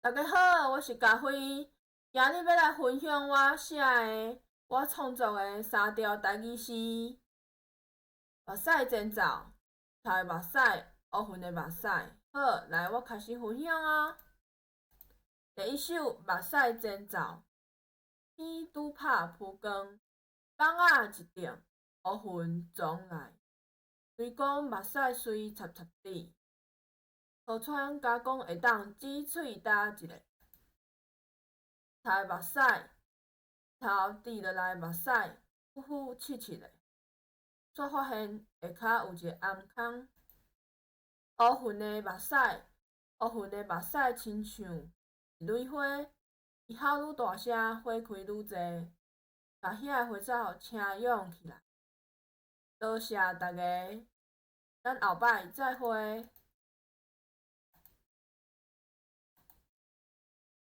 大家好，我是嘉辉，今日要来分享我写的、我创作的三条台语诗。目屎真走，头的目屎，乌云的目屎。好，来，我开始分享哦。第一首目屎真走，天拄拍曝光，放仔一定，乌云总来。虽讲目屎水插插滴，河川加工会当挤喙焦一个。头的目屎，头滴落来目屎，呼呼揢揢的，却发现下骹有一个暗空。乌云的目屎，乌云的目屎亲像一蕊花，伊吼愈大声，花开愈济，把遐个花草请涌起来。多谢大家，咱后摆再会。